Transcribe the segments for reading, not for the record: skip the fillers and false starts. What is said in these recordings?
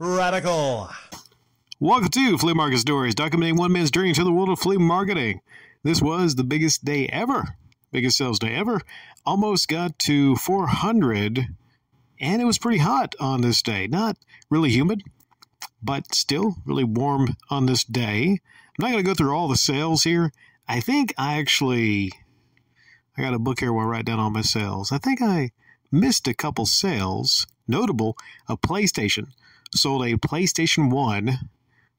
Radical. Welcome to Flea Market Stories, documenting one man's journey to the world of flea marketing. This was the biggest day ever, biggest sales day ever. Almost got to 400, and it was pretty hot on this day. Not really humid, but still really warm on this day. I'm not going to go through all the sales here. I think I got a book here where I write down all my sales. I think I missed a couple sales. Notable, a PlayStation. Sold a PlayStation 1.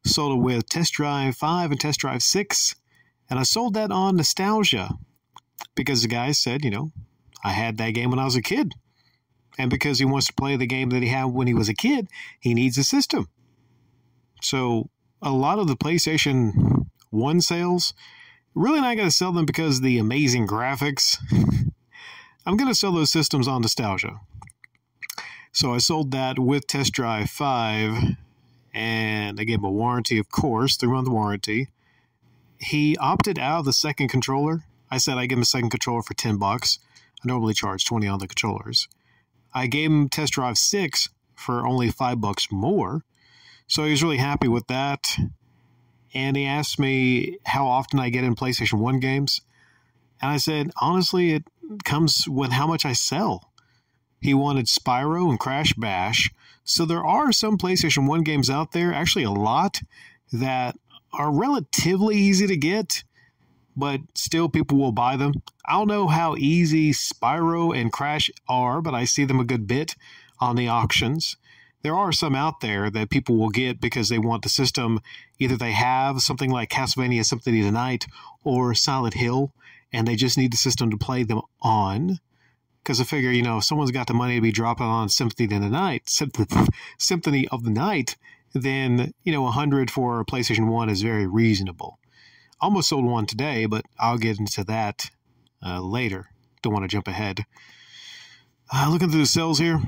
Sold it with Test Drive 5 and Test Drive 6. And I sold that on nostalgia. Because the guy said, I had that game when I was a kid. And because he wants to play the game that he had when he was a kid, he needs a system. So a lot of the PlayStation 1 sales, really not going to sell them because of the amazing graphics. I'm going to sell those systems on nostalgia. So I sold that with Test Drive 5, and I gave him a warranty, of course, 3-month warranty. He opted out of the second controller. I said I'd give him a second controller for $10. I normally charge $20 on the controllers. I gave him Test Drive 6 for only $5 more. So he was really happy with that. And he asked me how often I get in PlayStation 1 games. And I said, honestly, it comes with how much I sell. He wanted Spyro and Crash Bash. So there are some PlayStation 1 games out there, actually a lot, that are relatively easy to get, but still people will buy them. I don't know how easy Spyro and Crash are, but I see them a good bit on the auctions. There are some out there that people will get because they want the system. Either they have something like Castlevania Symphony of the Night or Silent Hill, and they just need the system to play them on. Because I figure, if someone's got the money to be dropping on Symphony of the Night, then, 100 for a PlayStation 1 is very reasonable. Almost sold one today, but I'll get into that later. Don't want to jump ahead. Looking through the sales here.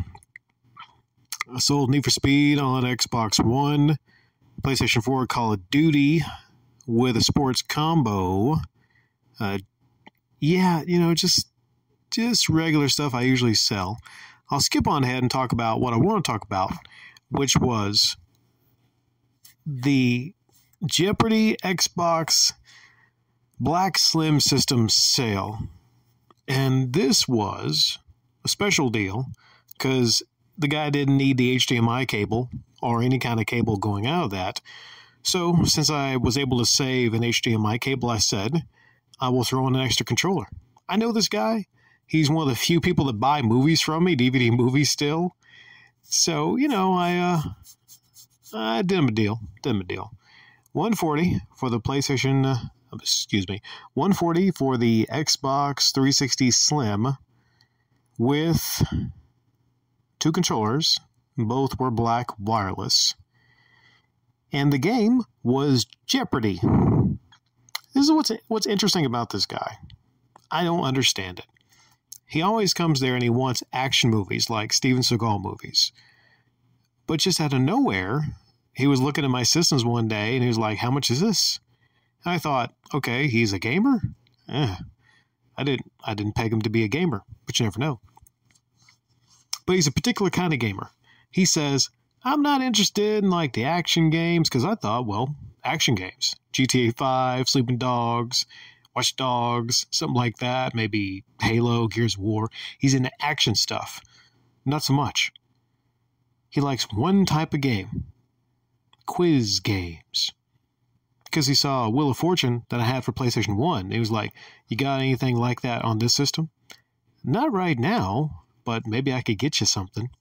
I sold Need for Speed on Xbox One, PlayStation 4 Call of Duty with a sports combo. Just regular stuff I usually sell. I'll skip on ahead and talk about what I want to talk about, which was the Jeopardy Xbox Black Slim System sale. And this was a special deal because the guy didn't need the HDMI cable or any kind of cable going out of that. So since I was able to save an HDMI cable, I said, I will throw in an extra controller. I know this guy. He's one of the few people that buy movies from me, DVD movies still. So, I did him a deal. $140 for the PlayStation, $140 for the Xbox 360 Slim with 2 controllers. Both were black wireless. And the game was Jeopardy. This is what's interesting about this guy. I don't understand it. He always comes there and he wants action movies like Steven Seagal movies. But just out of nowhere, he was looking at my systems one day and he was like, how much is this? And I thought, okay, he's a gamer? I didn't peg him to be a gamer, but you never know. But he's a particular kind of gamer. He says, I'm not interested in like the action games, because I thought, well, action games. GTA 5, Sleeping Dogs, Watch Dogs, something like that. Maybe Halo, Gears of War. He's into action stuff. Not so much. He likes one type of game. Quiz games. Because he saw Wheel of Fortune that I had for PlayStation 1. He was like, you got anything like that on this system? Not right now, but maybe I could get you something.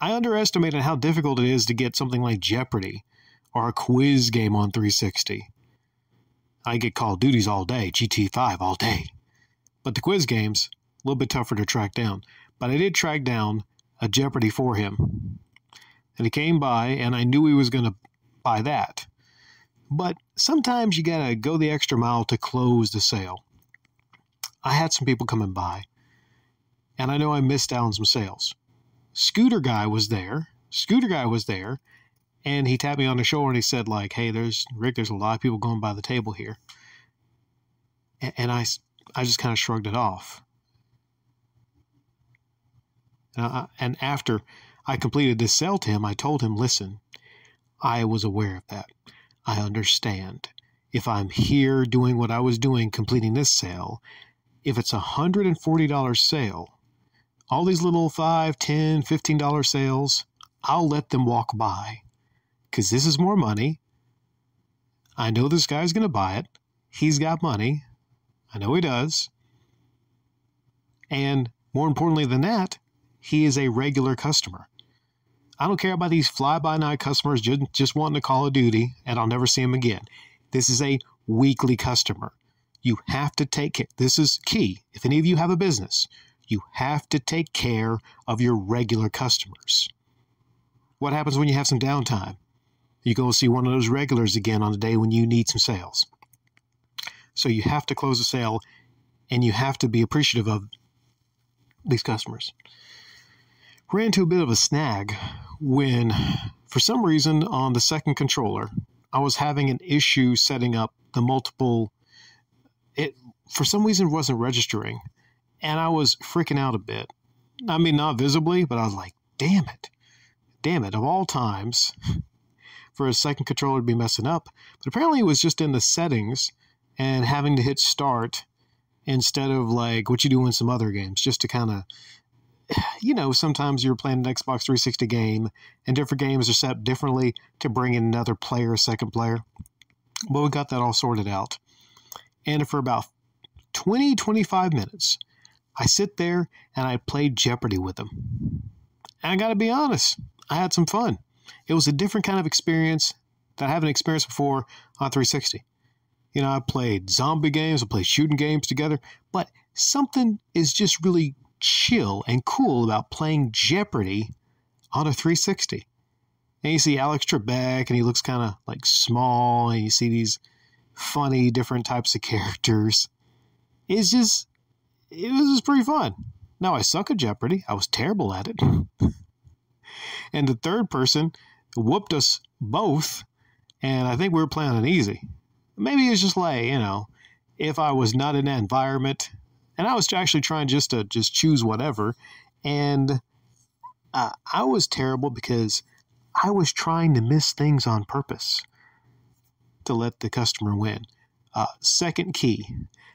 I underestimated how difficult it is to get something like Jeopardy or a quiz game on 360. I get Call of Duties all day, GTA 5 all day. But the quiz games, a little bit tougher to track down. But I did track down a Jeopardy for him. And he came by, and I knew he was going to buy that. But sometimes you got to go the extra mile to close the sale. I had some people coming by, and I know I missed out on some sales. Scooter Guy was there, and he tapped me on the shoulder and he said, like, hey, there's a lot of people going by the table here. And I just kind of shrugged it off. And after I completed this sale to him, I told him, listen, I was aware of that. I understand. If I'm here doing what I was doing, completing this sale, if it's $140 sale, all these little $5, $10, $15 sales, I'll let them walk by. Because this is more money. I know this guy's going to buy it. He's got money. I know he does. And more importantly than that, he is a regular customer. I don't care about these fly-by-night customers just wanting to Call of Duty, and I'll never see them again. This is a weekly customer. You have to take care. This is key. If any of you have a business, you have to take care of your regular customers. What happens when you have some downtime? You go see one of those regulars again on the day when you need some sales. So you have to close the sale, and you have to be appreciative of these customers. Ran into a bit of a snag when, for some reason, on the second controller, I was having an issue setting up the multiple. It, for some reason, wasn't registering, and I was freaking out a bit. I mean, not visibly, but I was like, damn it, of all times, for a second controller to be messing up. But apparently it was just in the settings and having to hit start instead of like what you do in some other games, just to kind of, sometimes you're playing an Xbox 360 game and different games are set up differently to bring in another player, a second player. But we got that all sorted out. And for about 20, 25 minutes, I sit there and I played Jeopardy with them. And I got to be honest, I had some fun. It was a different kind of experience that I haven't experienced before on 360. I played zombie games, I played shooting games together, but something is just really chill and cool about playing Jeopardy on a 360. And you see Alex Trebek, and he looks kind of like small, and you see these funny different types of characters. It was just pretty fun. Now, I suck at Jeopardy. I was terrible at it. And the third person whooped us both, and I think we were playing on easy. Maybe it's just like, if I was not in that environment, and I was actually trying to choose whatever, and I was terrible because I was trying to miss things on purpose to let the customer win. Second key,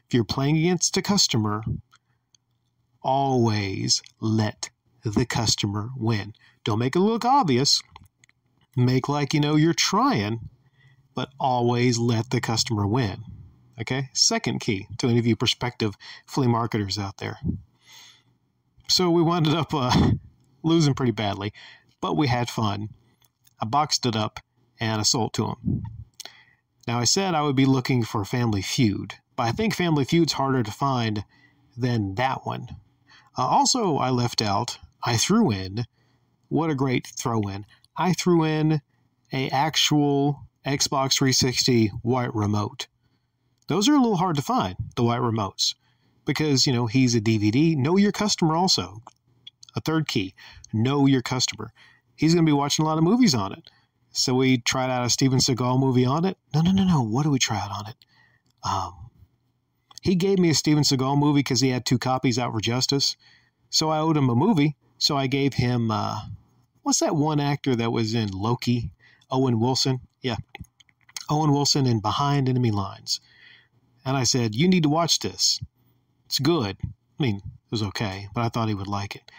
if you're playing against a customer, always let the customer win. Don't make it look obvious. Make like, you're trying, but always let the customer win. Okay? Second key to any of you prospective flea marketers out there. So we wound up losing pretty badly, but we had fun. I boxed it up and I sold to him. Now, I said I would be looking for Family Feud, but I think Family Feud's harder to find than that one. Also, I threw in, what a great throw-in, I threw in a actual Xbox 360 white remote. Those are a little hard to find, the white remotes, because, he's a DVD. Know your customer also. A third key, know your customer. He's going to be watching a lot of movies on it. So we tried out a Steven Seagal movie on it. No. What do we try out on it? He gave me a Steven Seagal movie because he had 2 copies out for Justice. So I owed him a movie. So I gave him, what's that one actor that was in Loki? Owen Wilson. Yeah. Owen Wilson in Behind Enemy Lines. And I said, you need to watch this. It's good. I mean, it was okay, but I thought he would like it.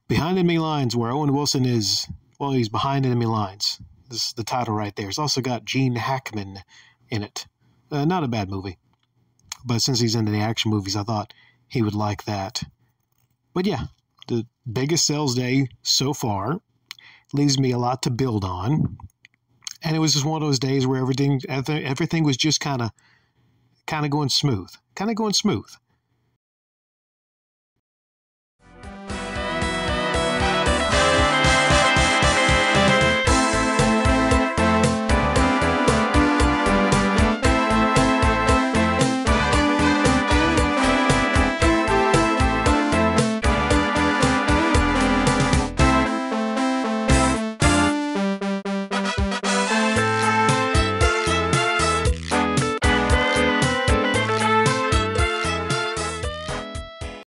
Behind Enemy Lines, where Owen Wilson is, he's behind enemy lines. This is the title right there. It's also got Gene Hackman in it. Not a bad movie. But since he's into the action movies, I thought he would like that. But yeah, the biggest sales day so far leaves me a lot to build on. And it was just one of those days where everything was just kind of going smooth.